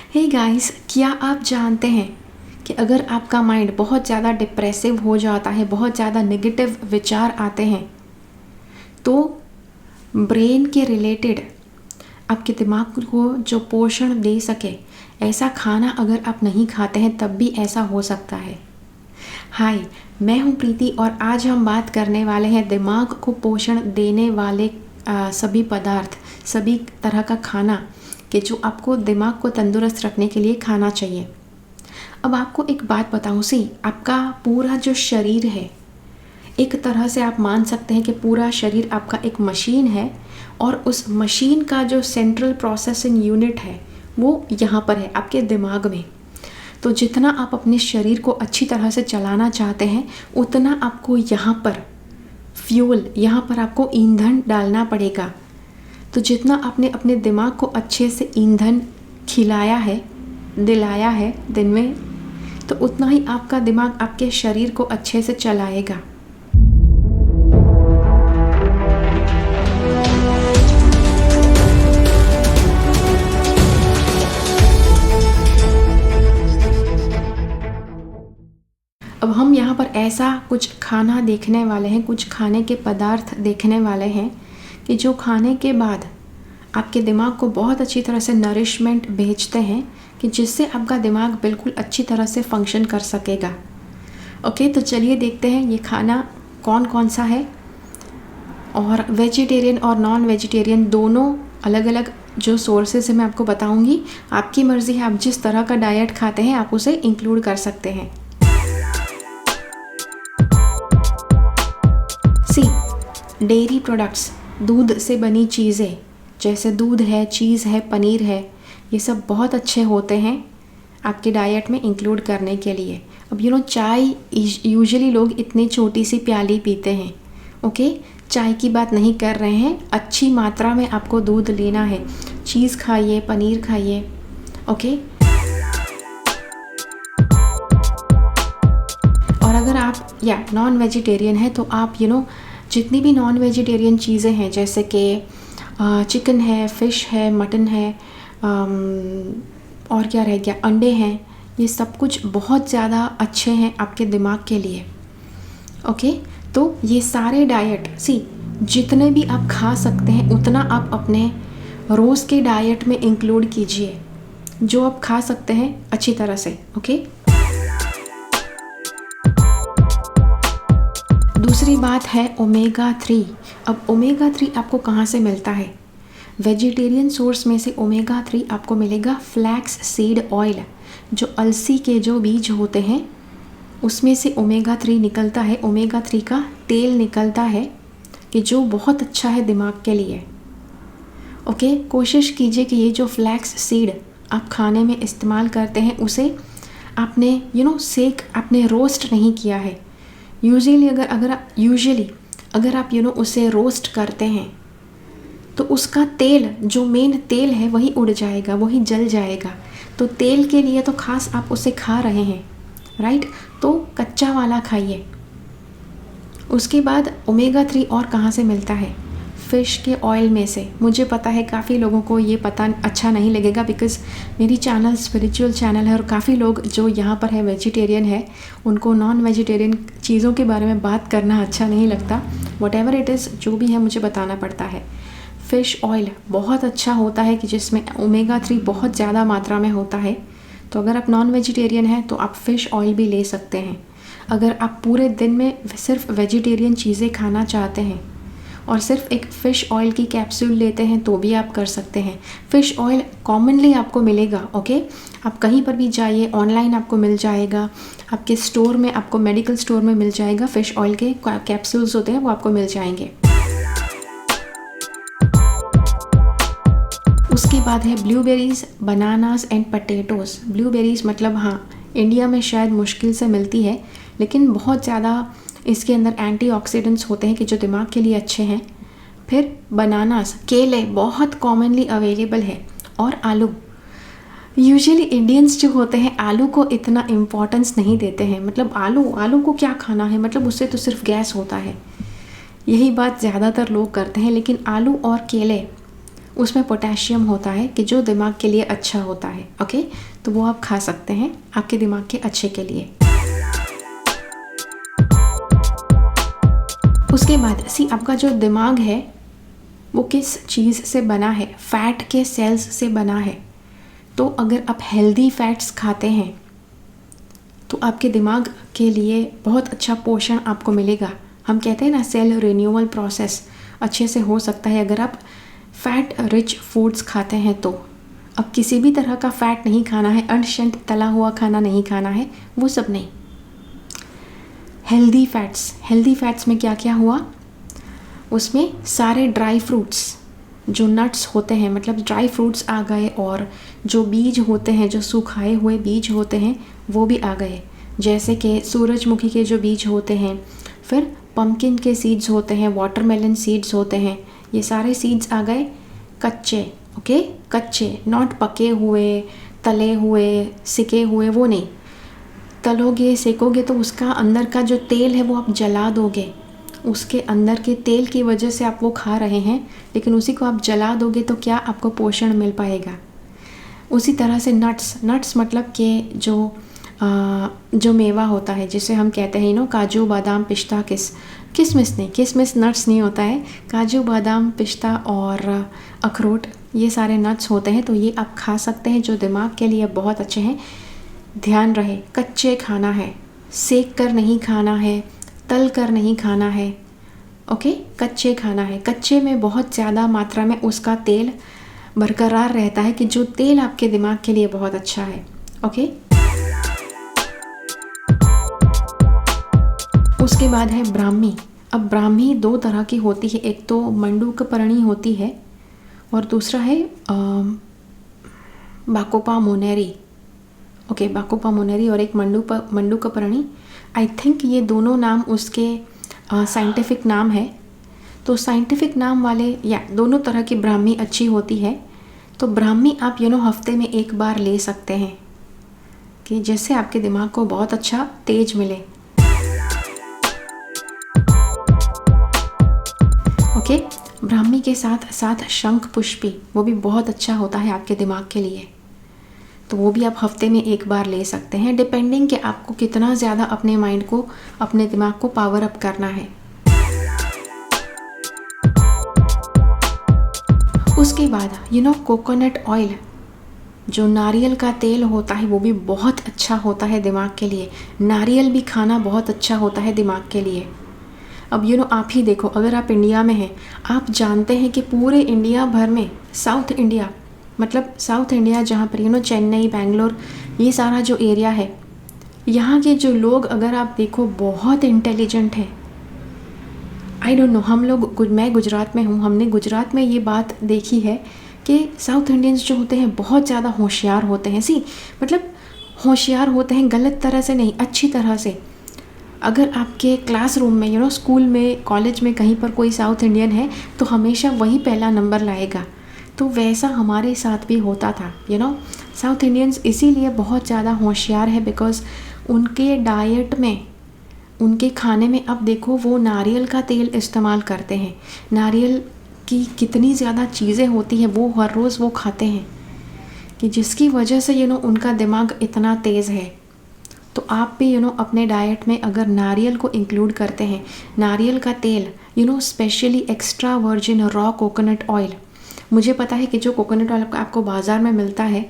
Hey guys, क्या आप जानते हैं कि अगर आपका माइंड बहुत ज़्यादा डिप्रेसिव हो जाता है, बहुत ज़्यादा नेगेटिव विचार आते हैं, तो ब्रेन के रिलेटेड आपके दिमाग को जो पोषण दे सके, ऐसा खाना अगर आप नहीं खाते हैं तब भी ऐसा हो सकता है। हाय, मैं हूँ प्रीति और आज हम बात करने वाले हैं दिमाग को पोषण देने वाले सभी पदार्थ, सभी तरह का खाना कि जो आपको दिमाग को तंदुरुस्त रखने के लिए खाना चाहिए। अब आपको एक बात बताऊँ आपका पूरा जो शरीर है, एक तरह से आप मान सकते हैं कि पूरा शरीर आपका एक मशीन है और उस मशीन का जो सेंट्रल प्रोसेसिंग यूनिट है वो यहाँ पर है आपके दिमाग में। तो जितना आप अपने शरीर को अच्छी तरह से चलाना चाहते हैं उतना आपको यहाँ पर फ्यूल, यहाँ पर आपको ईंधन डालना पड़ेगा। तो जितना आपने अपने दिमाग को अच्छे से ईंधन खिलाया है, दिलाया है दिन में, तो उतना ही आपका दिमाग आपके शरीर को अच्छे से चलाएगा। अब हम यहाँ पर ऐसा कुछ खाना देखने वाले हैं, कुछ खाने के पदार्थ देखने वाले हैं कि जो खाने के बाद आपके दिमाग को बहुत अच्छी तरह से नरिशमेंट भेजते हैं कि जिससे आपका दिमाग बिल्कुल अच्छी तरह से फंक्शन कर सकेगा। ओके, तो चलिए देखते हैं ये खाना कौन कौन सा है। और वेजिटेरियन और नॉन वेजिटेरियन दोनों अलग अलग जो सोर्सेज है मैं आपको बताऊंगी। आपकी मर्ज़ी है, आप जिस तरह का डाइट खाते हैं आप उसे इंक्लूड कर सकते हैं। डेयरी प्रोडक्ट्स, दूध से बनी चीज़ें जैसे दूध है, चीज़ है, पनीर है, ये सब बहुत अच्छे होते हैं आपके डाइट में इंक्लूड करने के लिए। अब चाय यूजुअली लोग इतनी छोटी सी प्याली पीते हैं। ओके, चाय की बात नहीं कर रहे हैं, अच्छी मात्रा में आपको दूध लेना है। चीज़ खाइए, पनीर खाइए। ओके, और अगर आप या नॉन वेजिटेरियन है तो आप जितनी भी नॉन वेजिटेरियन चीज़ें हैं जैसे कि चिकन है, फ़िश है, मटन है, और क्या रह गया, अंडे हैं, ये सब कुछ बहुत ज़्यादा अच्छे हैं आपके दिमाग के लिए। ओके, तो ये सारे डाइट जितने भी आप खा सकते हैं उतना आप अपने रोज़ के डाइट में इंक्लूड कीजिए, जो आप खा सकते हैं अच्छी तरह से। ओके, दूसरी बात है ओमेगा 3। अब ओमेगा 3 आपको कहाँ से मिलता है? वेजिटेरियन सोर्स में से ओमेगा 3 आपको मिलेगा फ्लैक्स सीड ऑयल, जो अलसी के जो बीज होते हैं उसमें से ओमेगा 3 निकलता है। ओमेगा 3 का तेल निकलता है कि जो बहुत अच्छा है दिमाग के लिए। ओके, कोशिश कीजिए कि ये जो फ्लैक्स सीड आप खाने में इस्तेमाल करते हैं उसे आपने सेक, आपने रोस्ट नहीं किया है। यूजुअली अगर आप उसे रोस्ट करते हैं तो उसका तेल, जो मेन तेल है, वही उड़ जाएगा, वही जल जाएगा। तो तेल के लिए तो खास आप उसे खा रहे हैं, राइट? तो कच्चा वाला खाइए। उसके बाद ओमेगा 3 और कहाँ से मिलता है? फ़िश के ऑयल में से। मुझे पता है काफ़ी लोगों को ये पता अच्छा नहीं लगेगा बिकॉज़ मेरी चैनल स्पिरिचुअल चैनल है और काफ़ी लोग जो यहाँ पर है वेजिटेरियन है, उनको नॉन वेजिटेरियन चीज़ों के बारे में बात करना अच्छा नहीं लगता। व्हाटएवर इट इज़, जो भी है मुझे बताना पड़ता है। फ़िश ऑयल बहुत अच्छा होता है कि जिसमें ओमेगा 3 बहुत ज़्यादा मात्रा में होता है। तो अगर आप नॉन वेजिटेरियन हैं तो आप फ़िश ऑयल भी ले सकते हैं। अगर आप पूरे दिन में सिर्फ वेजिटेरियन चीज़ें खाना चाहते हैं और सिर्फ एक फ़िश ऑयल की कैप्सूल लेते हैं तो भी आप कर सकते हैं। फ़िश ऑयल कॉमनली आपको मिलेगा। ओके, आप कहीं पर भी जाइए, ऑनलाइन आपको मिल जाएगा, आपके स्टोर में, आपको मेडिकल स्टोर में मिल जाएगा। फ़िश ऑयल के कैप्सूल्स होते हैं वो आपको मिल जाएंगे। उसके बाद है blueberries, bananas and potatoes. Blueberries मतलब हाँ, इंडिया में शायद मुश्किल से मिलती है, लेकिन बहुत ज़्यादा इसके अंदर एंटीऑक्सीडेंट्स होते हैं कि जो दिमाग के लिए अच्छे हैं। फिर बनानास, केले बहुत कॉमनली अवेलेबल है, और आलू। यूजुअली इंडियंस जो होते हैं आलू को इतना इम्पोर्टेंस नहीं देते हैं। मतलब आलू को क्या खाना है, मतलब उससे तो सिर्फ गैस होता है, यही बात ज़्यादातर लोग करते हैं। लेकिन आलू और केले उसमें पोटेशियम होता है कि जो दिमाग के लिए अच्छा होता है। ओके, तो वो आप खा सकते हैं आपके दिमाग के अच्छे के लिए। उसके बाद आपका जो दिमाग है वो किस चीज़ से बना है? फैट के सेल्स से बना है। तो अगर आप हेल्दी फैट्स खाते हैं तो आपके दिमाग के लिए बहुत अच्छा पोषण आपको मिलेगा। हम कहते हैं ना, सेल रिन्यूअल प्रोसेस अच्छे से हो सकता है अगर आप फैट रिच फूड्स खाते हैं तो। अब किसी भी तरह का फैट नहीं खाना है, अनशंत तला हुआ खाना नहीं खाना है, वो सब नहीं। हेल्दी फैट्स में क्या क्या हुआ? उसमें सारे ड्राई फ्रूट्स, जो नट्स होते हैं, मतलब ड्राई फ्रूट्स आ गए, और जो बीज होते हैं, जो सुखाए हुए बीज होते हैं वो भी आ गए, जैसे कि सूरजमुखी के जो बीज होते हैं, फिर पम्पकिन के सीड्स होते हैं, वाटरमेलन सीड्स होते हैं, ये सारे सीड्स आ गए कच्चे। ओके, कच्चे, नॉट पके हुए, तले हुए, सिके हुए, वो नहीं। तलोगे, सेकोगे तो उसका अंदर का जो तेल है वो आप जला दोगे। उसके अंदर के तेल की वजह से आप वो खा रहे हैं, लेकिन उसी को आप जला दोगे तो क्या आपको पोषण मिल पाएगा? उसी तरह से नट्स मतलब कि जो मेवा होता है, जिसे हम कहते हैं काजू बादाम पिस्ता किसमिस नट्स नहीं होता है। काजू बादाम पिस्ता और अखरोट, ये सारे नट्स होते हैं, तो ये आप खा सकते हैं, जो दिमाग के लिए बहुत अच्छे हैं। ध्यान रहे, कच्चे खाना है, सेक कर नहीं खाना है, तल कर नहीं खाना है। ओके, कच्चे खाना है। कच्चे में बहुत ज़्यादा मात्रा में उसका तेल बरकरार रहता है, कि जो तेल आपके दिमाग के लिए बहुत अच्छा है। ओके, उसके बाद है ब्राह्मी। अब ब्राह्मी दो तरह की होती है, एक तो मंडूकपर्णी होती है और दूसरा है बाकोपा मोनेरी। ओके, बाकोपा मोनेरी और एक मंडूकपर्णी। आई थिंक ये दोनों नाम उसके साइंटिफिक नाम है। तो साइंटिफिक नाम वाले या दोनों तरह की ब्राह्मी अच्छी होती है। तो ब्राह्मी आप हफ्ते में एक बार ले सकते हैं, कि जिससे आपके दिमाग को बहुत अच्छा तेज मिले। ओके, ब्राह्मी के साथ साथ शंख पुष्पी, वो भी बहुत अच्छा होता है आपके दिमाग के लिए। तो वो भी आप हफ्ते में एक बार ले सकते हैं, डिपेंडिंग कि आपको कितना ज़्यादा अपने माइंड को, अपने दिमाग को पावर अप करना है। उसके बाद कोकोनट ऑयल, जो नारियल का तेल होता है, वो भी बहुत अच्छा होता है दिमाग के लिए। नारियल भी खाना बहुत अच्छा होता है दिमाग के लिए। अब आप ही देखो, अगर आप इंडिया में हैं, आप जानते हैं कि पूरे इंडिया भर में साउथ इंडिया जहाँ पर चेन्नई, बेंगलोर, ये सारा जो एरिया है, यहाँ के जो लोग अगर आप देखो बहुत इंटेलिजेंट है। आई डोंट नो, मैं गुजरात में हूँ, हमने गुजरात में ये बात देखी है कि साउथ इंडियंस जो होते हैं बहुत ज़्यादा होशियार होते हैं। मतलब होशियार होते हैं, गलत तरह से नहीं, अच्छी तरह से। अगर आपके क्लासरूम में स्कूल में, कॉलेज में, कहीं पर कोई साउथ इंडियन है तो हमेशा वही पहला नंबर लाएगा। तो वैसा हमारे साथ भी होता था। साउथ इंडियंस इसीलिए बहुत ज़्यादा होशियार है, बिकॉज़ उनके डाइट में, उनके खाने में, अब देखो वो नारियल का तेल इस्तेमाल करते हैं। नारियल की कितनी ज़्यादा चीज़ें होती हैं, वो हर रोज़ वो खाते हैं, कि जिसकी वजह से उनका दिमाग इतना तेज़ है। तो आप भी अपने डाइट में अगर नारियल को इंक्लूड करते हैं, नारियल का तेल, specially extra virgin raw coconut oil. मुझे पता है कि जो कोकोनट ऑयल आपको बाज़ार में मिलता है,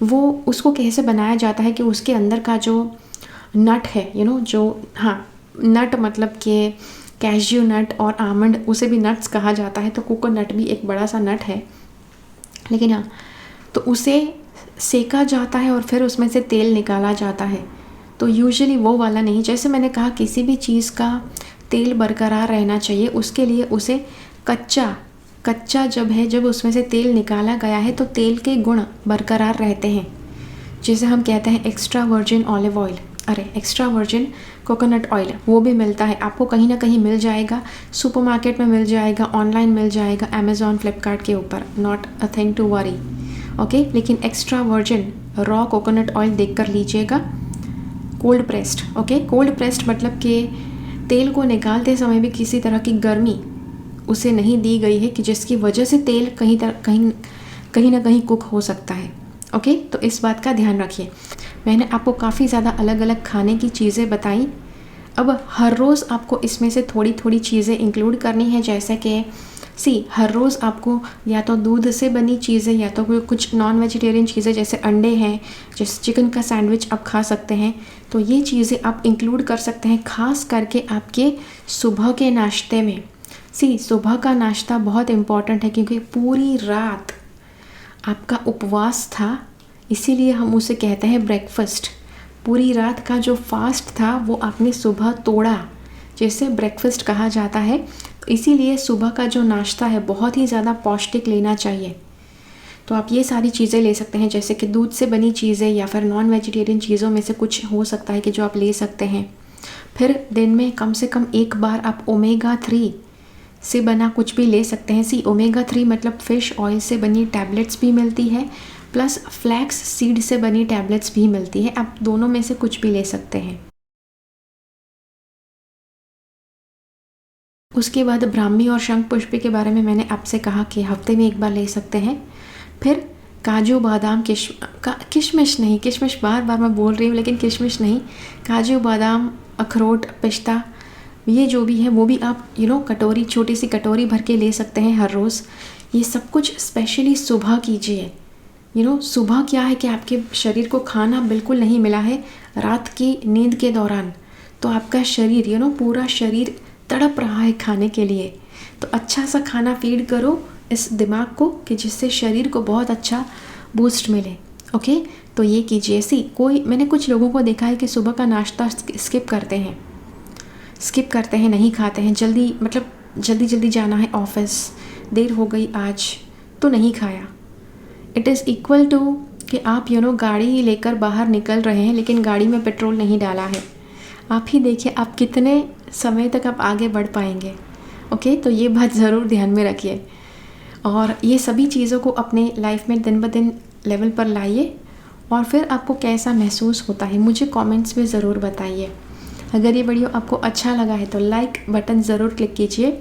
वो उसको कैसे बनाया जाता है, कि उसके अंदर का जो नट है, नट मतलब कि कैश्यू नट और आमंड, उसे भी नट्स कहा जाता है। तो कोकोनट भी एक बड़ा सा नट है, लेकिन तो उसे सेका जाता है और फिर उसमें से तेल निकाला जाता है। तो यूजुअली वो वाला नहीं, जैसे मैंने कहा, किसी भी चीज़ का तेल बरकरार रहना चाहिए, उसके लिए उसे कच्चा जब उसमें से तेल निकाला गया है तो तेल के गुण बरकरार रहते हैं, जिसे हम कहते हैं extra virgin olive oil, extra virgin coconut oil. वो भी मिलता है आपको, कहीं ना कहीं मिल जाएगा, सुपरमार्केट में मिल जाएगा, ऑनलाइन मिल जाएगा, अमेज़ॉन, फ्लिपकार्ट के ऊपर। Not a thing to worry. Okay, लेकिन extra virgin raw coconut oil देख कर लीजिएगा, cold pressed. Okay, cold pressed मतलब कि तेल को निकालते समय भी किसी तरह की गर्मी उसे नहीं दी गई है कि जिसकी वजह से तेल कहीं ना कहीं कुक हो सकता है। ओके, तो इस बात का ध्यान रखिए। मैंने आपको काफ़ी ज़्यादा अलग अलग खाने की चीज़ें बताई। अब हर रोज़ आपको इसमें से थोड़ी थोड़ी चीज़ें इंक्लूड करनी है, जैसे कि हर रोज़ आपको या तो दूध से बनी चीज़ें या तो कोई कुछ नॉन वेजिटेरियन चीज़ें जैसे अंडे हैं, जैसे चिकन का सैंडविच आप खा सकते हैं। तो ये चीज़ें आप इंक्लूड कर सकते हैं, ख़ास करके आपके सुबह के नाश्ते में। सुबह का नाश्ता बहुत इम्पॉर्टेंट है, क्योंकि पूरी रात आपका उपवास था, इसीलिए हम उसे कहते हैं ब्रेकफास्ट। पूरी रात का जो फास्ट था वो आपने सुबह तोड़ा, जैसे ब्रेकफास्ट कहा जाता है। तो इसीलिए सुबह का जो नाश्ता है बहुत ही ज़्यादा पौष्टिक लेना चाहिए। तो आप ये सारी चीज़ें ले सकते हैं, जैसे कि दूध से बनी चीज़ें या फिर नॉन वेजिटेरियन चीज़ों में से कुछ हो सकता है कि जो आप ले सकते हैं। फिर दिन में कम से कम एक बार आप ओमेगा 3 से बना कुछ भी ले सकते हैं। ओमेगा 3 मतलब फ़िश ऑयल से बनी टैबलेट्स भी मिलती है, प्लस फ्लैक्स सीड से बनी टैबलेट्स भी मिलती है। आप दोनों में से कुछ भी ले सकते हैं। उसके बाद ब्राह्मी और शंख पुष्पी के बारे में मैंने आपसे कहा कि हफ्ते में एक बार ले सकते हैं। फिर काजू बादाम किशमिश नहीं, किशमिश बार बार मैं बोल रही हूँ, लेकिन किशमिश नहीं, काजू बादाम अखरोट पिस्ता ये जो भी है वो भी आप कटोरी, छोटी सी कटोरी भर के ले सकते हैं हर रोज़। ये सब कुछ स्पेशली सुबह कीजिए। सुबह क्या है कि आपके शरीर को खाना बिल्कुल नहीं मिला है रात की नींद के दौरान, तो आपका शरीर पूरा शरीर तड़प रहा है खाने के लिए। तो अच्छा सा खाना फीड करो इस दिमाग को कि जिससे शरीर को बहुत अच्छा बूस्ट मिले। ओके, तो ये कीजिए। मैंने कुछ लोगों को देखा है कि सुबह का नाश्ता स्किप करते हैं, नहीं खाते हैं, जल्दी जाना है ऑफिस, देर हो गई आज तो नहीं खाया। इट इज़ इक्वल टू कि आप गाड़ी लेकर बाहर निकल रहे हैं लेकिन गाड़ी में पेट्रोल नहीं डाला है। आप ही देखिए आप कितने समय तक आप आगे बढ़ पाएंगे। ओके, तो ये बात ज़रूर ध्यान में रखिए और ये सभी चीज़ों को अपने लाइफ में दिन ब दिन लेवल पर लाइए। और फिर आपको कैसा महसूस होता है मुझे कमेंट्स में ज़रूर बताइए। अगर ये वीडियो आपको अच्छा लगा है तो लाइक बटन ज़रूर क्लिक कीजिए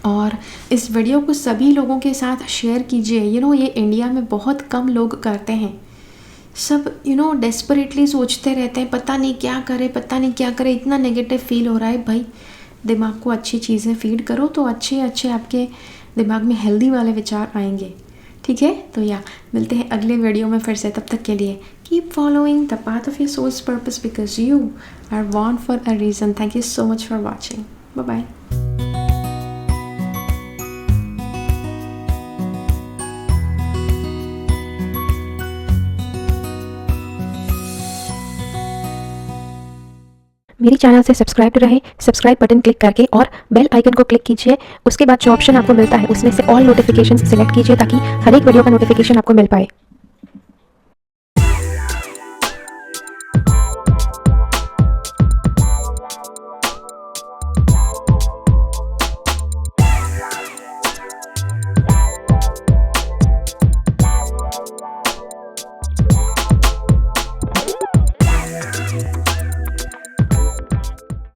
और इस वीडियो को सभी लोगों के साथ शेयर कीजिए। ये इंडिया में बहुत कम लोग करते हैं। सब डेस्परेटली सोचते रहते हैं पता नहीं क्या करे, इतना नेगेटिव फील हो रहा है। भाई दिमाग को अच्छी चीज़ें फीड करो तो अच्छे आपके दिमाग में हेल्दी वाले विचार आएंगे। ठीक है, तो मिलते हैं अगले वीडियो में फिर से। तब तक के लिए keep following the path of your soul's purpose because you are born for a reason. Thank you so much for watching. Bye bye. मेरी चैनल से सब्सक्राइब रहे, सब्सक्राइब बटन क्लिक करके और बेल आइकन को क्लिक कीजिए। उसके बाद जो ऑप्शन आपको मिलता है उसमें से ऑल नोटिफिकेशंस सिलेक्ट कीजिए ताकि हर एक वीडियो का नोटिफिकेशन आपको मिल पाए।